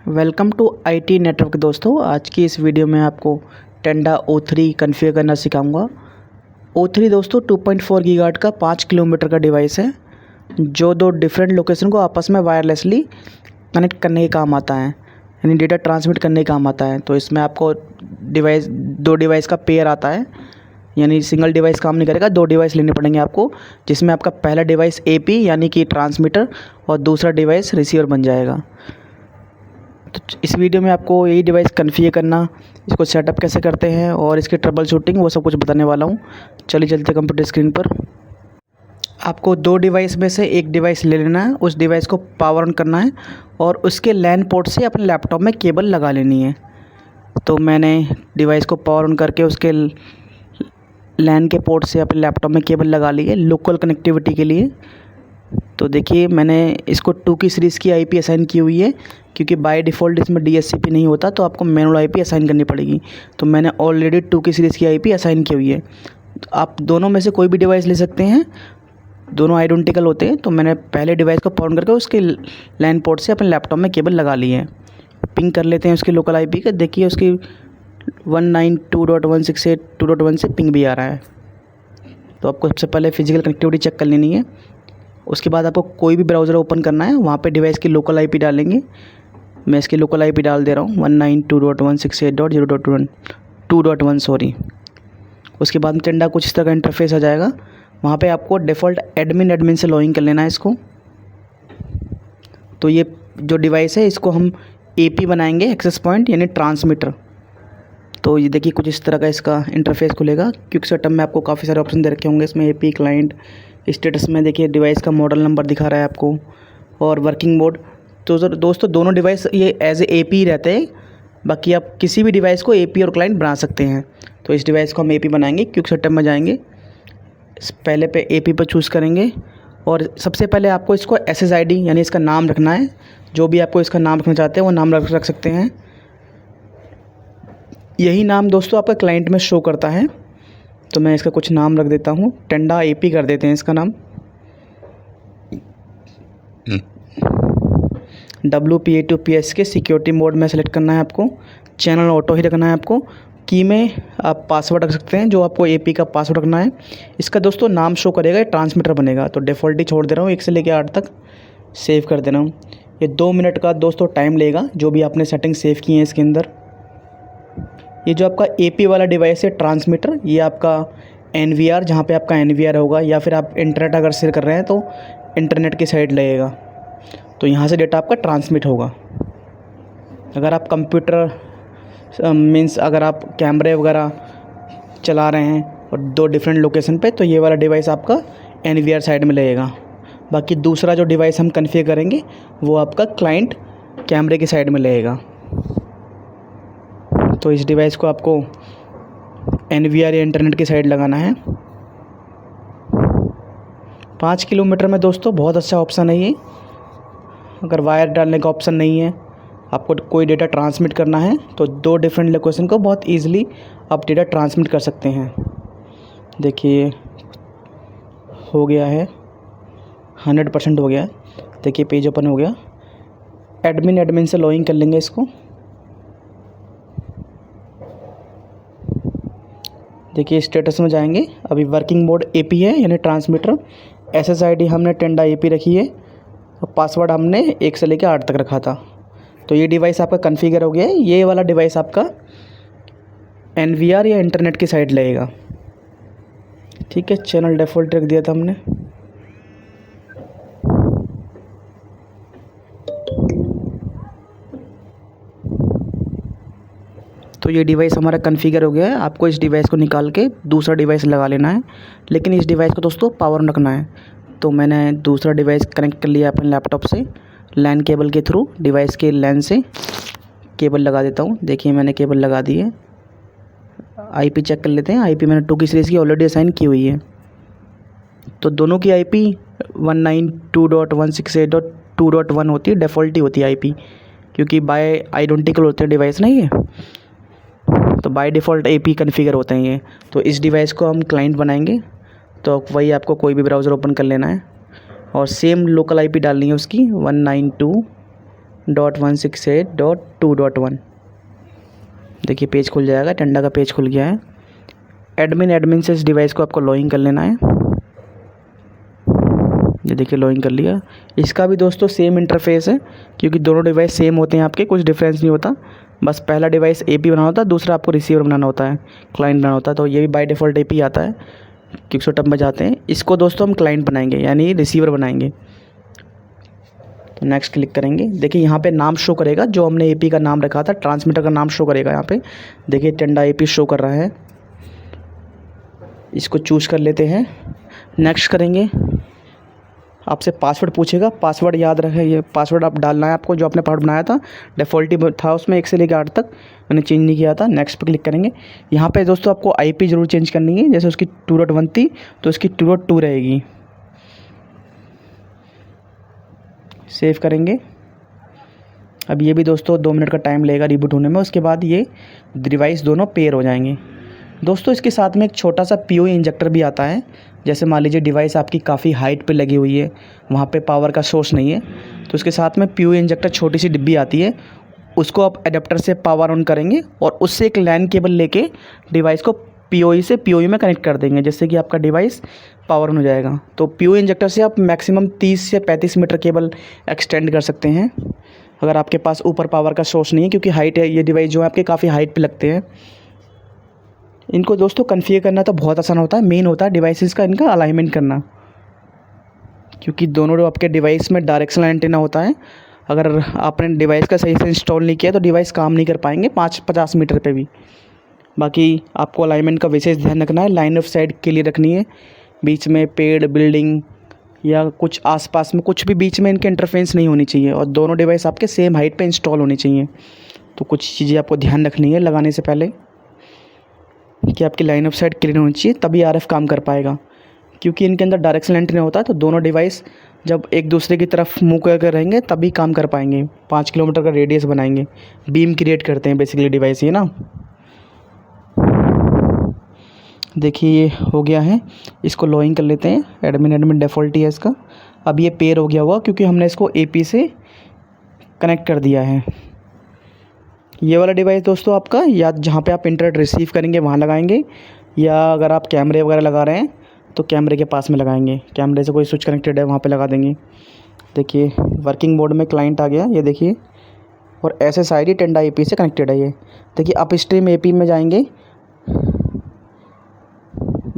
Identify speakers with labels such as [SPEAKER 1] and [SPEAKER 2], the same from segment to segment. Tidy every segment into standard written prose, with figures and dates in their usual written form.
[SPEAKER 1] Welcome to IT network दोस्तों। आज की इस वीडियो में आपको टेंडा O3 कॉन्फ़िगर करना सिखाऊंगा। O3 दोस्तों 2.4 गीगाहर्ट्ज़ का 5 किलोमीटर का डिवाइस है जो दो डिफरेंट लोकेशन को आपस में वायरलेसली कनेक्ट करने के काम आता है, यानी डेटा ट्रांसमिट करने के काम आता है। तो इसमें आपको दो डिवाइस का पेयर आता है, यानी सिंगल डिवाइस काम नहीं करेगा, दो डिवाइस लेने पड़ेंगे आपको, जिसमें आपका पहला डिवाइस AP यानी कि ट्रांसमीटर और दूसरा डिवाइस रिसीवर बन जाएगा। तो इस वीडियो में आपको यही डिवाइस कॉन्फ़िगर करना, इसको सेटअप कैसे करते हैं और इसकी ट्रबल शूटिंग वो सब कुछ बताने वाला हूँ। चलिए चलते कंप्यूटर स्क्रीन पर। आपको दो डिवाइस में से एक डिवाइस ले लेना है, उस डिवाइस को पावर ऑन करना है और उसके लैन पोर्ट से अपने लैपटॉप में केबल लगा लेनी है। तो मैंने डिवाइस को पावर ऑन करके उसके लैन के पोर्ट से अपने लैपटॉप में केबल लगा ली है लोकल कनेक्टिविटी के लिए। तो देखिए मैंने इसको 2 की सीरीज़ की IP असाइन की हुई है, क्योंकि बाय डिफ़ॉल्ट इसमें DHCP नहीं होता, तो आपको मैनुअल IP असाइन करनी पड़ेगी। तो मैंने ऑलरेडी 2 की सीरीज़ की IP असाइन की हुई है। तो आप दोनों में से कोई भी डिवाइस ले सकते हैं, दोनों आइडेंटिकल होते हैं। तो मैंने पहले डिवाइस को पावर करके उसके लैन पोर्ट से अपने लैपटॉप में केबल लगा ली है। पिंग कर लेते हैं उसकी लोकल IP का। देखिए उसकी 192.168.2.1 से पिंग भी आ रहा है। तो आपको सबसे पहले फिजिकल कनेक्टिविटी चेक कर लेनी है। उसके बाद आपको कोई भी ब्राउज़र ओपन करना है, वहाँ पे डिवाइस की लोकल IP डालेंगे। मैं इसकी लोकल IP डाल दे रहा हूँ 192.168.0.1 सॉरी। उसके बाद टेंडा कुछ इस तरह का इंटरफेस आ जाएगा। वहाँ पे आपको डिफ़ॉल्ट एडमिन से लॉगिन कर लेना है इसको। तो ये जो डिवाइस है इसको हम AP बनाएंगे, एक्सेस पॉइंट यानी ट्रांसमीटर। तो ये देखिए कुछ इस तरह का इसका इंटरफेस खुलेगा। क्विक सेटअप में आपको काफ़ी सारे ऑप्शन दे रखे होंगे इसमें। AP क्लाइंट स्टेटस में देखिए डिवाइस का मॉडल नंबर दिखा रहा है आपको, और वर्किंग मोड। तो दोस्तों दोनों डिवाइस ये एज ए AP ही रहते हैं, बाकी आप किसी भी डिवाइस को AP और क्लाइंट बना सकते हैं। तो इस डिवाइस को हम AP बनाएंगे। क्विक सेटअप में जाएंगे, पहले पे AP पर चूज़ करेंगे और सबसे पहले आपको इसको SSID यानी इसका नाम रखना है। जो भी आपको इसका नाम रखना चाहते हैं वो नाम रख सकते हैं। यही नाम दोस्तों आपका क्लाइंट में शो करता है। तो मैं इसका कुछ नाम रख देता हूँ, टेंडा AP कर देते हैं इसका नाम। WPA2PS के सिक्योरिटी मोड में सेलेक्ट करना है आपको। चैनल ऑटो ही रखना है आपको। की में आप पासवर्ड रख सकते हैं, जो आपको AP का पासवर्ड रखना है। इसका दोस्तों नाम शो करेगा, ट्रांसमीटर बनेगा। तो डिफ़ॉल्ट ही छोड़ दे रहा हूँ, 1 से लेकर 8 तक सेव कर दे रहा हूँ। ये 2 मिनट का दोस्तों टाइम लेगा, जो भी आपने सेटिंग सेव की है इसके अंदर। ये जो आपका AP वाला डिवाइस है ट्रांसमीटर, ये आपका NVR, जहाँ पे आपका NVR होगा, या फिर आप इंटरनेट अगर शेयर कर रहे हैं तो इंटरनेट की साइड लगेगा। तो यहाँ से डेटा आपका ट्रांसमिट होगा। अगर आप कंप्यूटर मीन्स अगर आप कैमरे वगैरह चला रहे हैं और 2 डिफरेंट लोकेशन पे, तो ये वाला डिवाइस आपका NVR साइड में लगेगा। बाकी दूसरा जो डिवाइस हम कॉन्फ़िगर करेंगे वो आपका क्लाइंट कैमरे की साइड में लगेगा। तो इस डिवाइस को आपको NVR या इंटरनेट की साइड लगाना है। 5 किलोमीटर में दोस्तों बहुत अच्छा ऑप्शन है ये। अगर वायर डालने का ऑप्शन नहीं है, आपको कोई डेटा ट्रांसमिट करना है, तो 2 डिफरेंट लोकेशन को बहुत ईजिली आप डेटा ट्रांसमिट कर सकते हैं। देखिए हो गया है, 100% हो गया है। देखिए पेज ओपन हो गया। एडमिन से लॉगिन कर लेंगे इसको। देखिए स्टेटस में जाएंगे, अभी वर्किंग मोड AP है यानी ट्रांसमीटर। SSID हमने टेंडा AP रखी है और पासवर्ड हमने 1 से लेकर 8 तक रखा था। तो ये डिवाइस आपका कॉन्फ़िगर हो गया है। ये वाला डिवाइस आपका NVR या इंटरनेट की साइड लगेगा। ठीक है, चैनल डिफ़ॉल्ट रख दिया था हमने। तो ये डिवाइस हमारा कॉन्फ़िगर हो गया है। आपको इस डिवाइस को निकाल के दूसरा डिवाइस लगा लेना है, लेकिन इस डिवाइस को दोस्तों पावर ऑन रखना है। तो मैंने दूसरा डिवाइस कनेक्ट कर लिया अपने लैपटॉप से लैन केबल के थ्रू। डिवाइस के लैन से केबल लगा देता हूँ। देखिए मैंने केबल लगा दी है। IP चेक कर लेते हैं। IP मैंने 2 की सीरीज़ की ऑलरेडी असाइन की हुई है। तो दोनों की IP 192.168.2.1 होती है, डिफ़ॉल्ट ही होती है IP, क्योंकि बाय आइडेंटिकल होते हैं डिवाइस ना ये, तो बाय डिफ़ॉल्ट AP कॉन्फ़िगर होते हैं ये। तो इस डिवाइस को हम क्लाइंट बनाएंगे। तो वही आपको कोई भी ब्राउज़र ओपन कर लेना है और सेम लोकल IP डालनी है उसकी 192 192.168.2.1। देखिए पेज खुल जाएगा, टेंडा का पेज खुल गया है। एडमिन से इस डिवाइस को आपको लॉगिन कर लेना है। ये देखिए लॉगिन कर लिया। इसका भी दोस्तों सेम इंटरफेस है, क्योंकि दोनों डिवाइस सेम होते हैं आपके, कुछ डिफरेंस नहीं होता। बस पहला डिवाइस एपी बनाना होता है, दूसरा आपको रिसीवर बनाना होता है, क्लाइंट बनाना होता है। तो ये भी बाय डिफ़ॉल्ट एपी आता है, क्विकसॉर्ट में जाते हैं। इसको दोस्तों हम क्लाइंट बनाएंगे, यानी रिसीवर बनाएंगे। तो नेक्स्ट क्लिक करेंगे। देखिए यहाँ पे नाम शो करेगा, जो हमने एपी का नाम रखा था, ट्रांसमीटर का नाम शो करेगा यहाँ पे। देखिए टेंडा एपी शो कर रहा है। इसको चूज़ कर लेते हैं, नेक्स्ट करेंगे। आपसे पासवर्ड पूछेगा, पासवर्ड याद रखें। ये पासवर्ड आप डालना है आपको, जो आपने पासवर्ड बनाया था डिफ़ॉल्ट ही था उसमें, 1 से लेकर 8 तक मैंने चेंज नहीं किया था। नेक्स्ट पे क्लिक करेंगे। यहाँ पे दोस्तों आपको आईपी ज़रूर चेंज करनी है। जैसे उसकी 2.1 थी तो इसकी 2.2 रहेगी। सेव करेंगे। अब ये भी दोस्तों 2 मिनट का टाइम लगेगा रिबूट होने में। उसके बाद ये डिवाइस दोनों पेयर हो जाएंगे। दोस्तों इसके साथ में एक छोटा सा पीओई इंजेक्टर भी आता है। जैसे मान लीजिए डिवाइस आपकी काफ़ी हाइट पे लगी हुई है, वहाँ पे पावर का सोर्स नहीं है, तो उसके साथ में पीओई इंजेक्टर छोटी सी डिब्बी आती है। उसको आप एडेप्टर से पावर ऑन करेंगे और उससे एक लैन केबल लेके डिवाइस को पीओई से पीओई में कनेक्ट कर देंगे, जिससे कि आपका डिवाइस पावर ऑन हो जाएगा। तो पीओई इंजेक्टर से आप मैक्सिमम 30 से 35 मीटर केबल एक्सटेंड कर सकते हैं, अगर आपके पास ऊपर पावर का सोर्स नहीं है, क्योंकि हाइट है, ये डिवाइस जो है आपके काफ़ी हाइट पे लगते हैं। इनको दोस्तों कन्फिगर करना तो बहुत आसान होता है। मेन होता है डिवाइसेस का इनका अलाइनमेंट करना, क्योंकि दोनों आपके डिवाइस में डायरेक्शनल एंटीना होता है। अगर आपने डिवाइस का सही से इंस्टॉल नहीं किया तो डिवाइस काम नहीं कर पाएंगे 50 मीटर पे भी। बाकी आपको अलाइनमेंट का विशेष ध्यान रखना है। लाइन ऑफ साइट क्लियर रखनी है, बीच में पेड़, बिल्डिंग या कुछ आसपास में कुछ भी बीच में इनके इंटरफेरेंस नहीं होनी चाहिए, और दोनों डिवाइस आपके सेम हाइट पे इंस्टॉल होनी चाहिए। तो कुछ चीज़ें आपको ध्यान रखनी है लगाने से पहले, कि आपकी लाइन ऑफ साइट क्लियर होनी चाहिए, तभी आरएफ काम कर पाएगा। क्योंकि इनके अंदर डायरेक्शनल एंटीना होता है, तो दोनों डिवाइस जब एक दूसरे की तरफ मुँह करके रहेंगे तभी काम कर पाएंगे। 5 किलोमीटर का रेडियस बनाएंगे, बीम क्रिएट करते हैं बेसिकली डिवाइस ये ना। देखिए ये हो गया है। इसको लॉगिन कर लेते हैं। एडमिन डिफ़ॉल्ट ही है इसका। अब ये पेयर हो गया हुआ, क्योंकि हमने इसको एपी से कनेक्ट कर दिया है। ये वाला डिवाइस दोस्तों आपका या जहाँ पे आप इंटरनेट रिसीव करेंगे वहाँ लगाएंगे, या अगर आप कैमरे वगैरह लगा रहे हैं तो कैमरे के पास में लगाएंगे। कैमरे से कोई स्विच कनेक्टेड है वहाँ पे लगा देंगे। देखिए वर्किंग मोड में क्लाइंट आ गया, ये देखिए, और SSID टेंडा एपी से कनेक्टेड है ये। देखिए आप स्ट्रीम एपी में जाएंगे,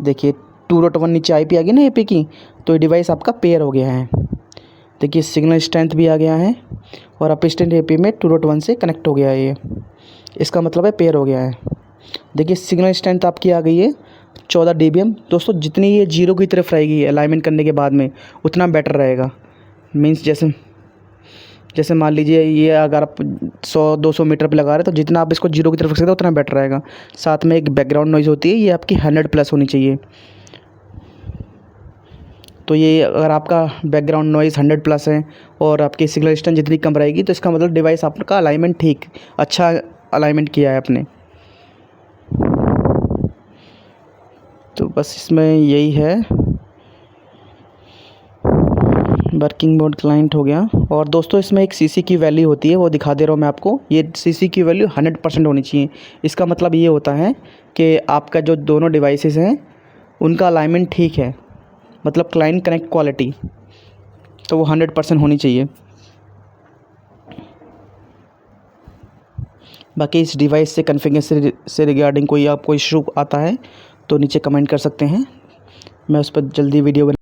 [SPEAKER 1] देखिए 2.1 नीचे आईपी आ गई ना एपी की, तो ये डिवाइस आपका पेयर हो गया है। देखिए सिग्नल स्ट्रेंथ भी आ गया है, और अपस्ट्रीम एपी में 2.1 से कनेक्ट हो गया है ये। इसका मतलब है पेयर हो गया है। देखिए सिग्नल स्ट्रेंथ आपकी आ गई है 14 dBm। दोस्तों जितनी ये जीरो की तरफ रहेगी अलाइनमेंट करने के बाद में, उतना बेटर रहेगा। मीन्स जैसे मान लीजिए ये अगर आप 100-200 मीटर पे लगा रहे हैं, तो जितना आप इसको जीरो की तरफ रख सकते हो उतना बेटर रहेगा। साथ में एक बैकग्राउंड नॉइज़ होती है, ये आपकी 100+ होनी चाहिए। तो ये अगर आपका बैकग्राउंड नॉइज़ 100+ है और आपकी सिग्नल स्ट्रेंथ जितनी कम रहेगी, तो इसका मतलब डिवाइस आपका अलाइनमेंट ठीक, अच्छा अलाइनमेंट किया है आपने। तो बस इसमें यही है। वर्किंग मोड क्लाइंट हो गया। और दोस्तों इसमें एक सीसी की वैल्यू होती है, वो दिखा दे रहा हूँ मैं आपको। ये सीसी की वैल्यू 100% होनी चाहिए। इसका मतलब ये होता है कि आपका जो दोनों डिवाइसेस हैं उनका अलाइनमेंट ठीक है, मतलब क्लाइंट कनेक्ट क्वालिटी, तो वो 100% होनी चाहिए। बाकी इस डिवाइस से कॉन्फ़िगरेशन से रिगार्डिंग कोई आपको इशू आता है तो नीचे कमेंट कर सकते हैं, मैं उस पर जल्दी वीडियो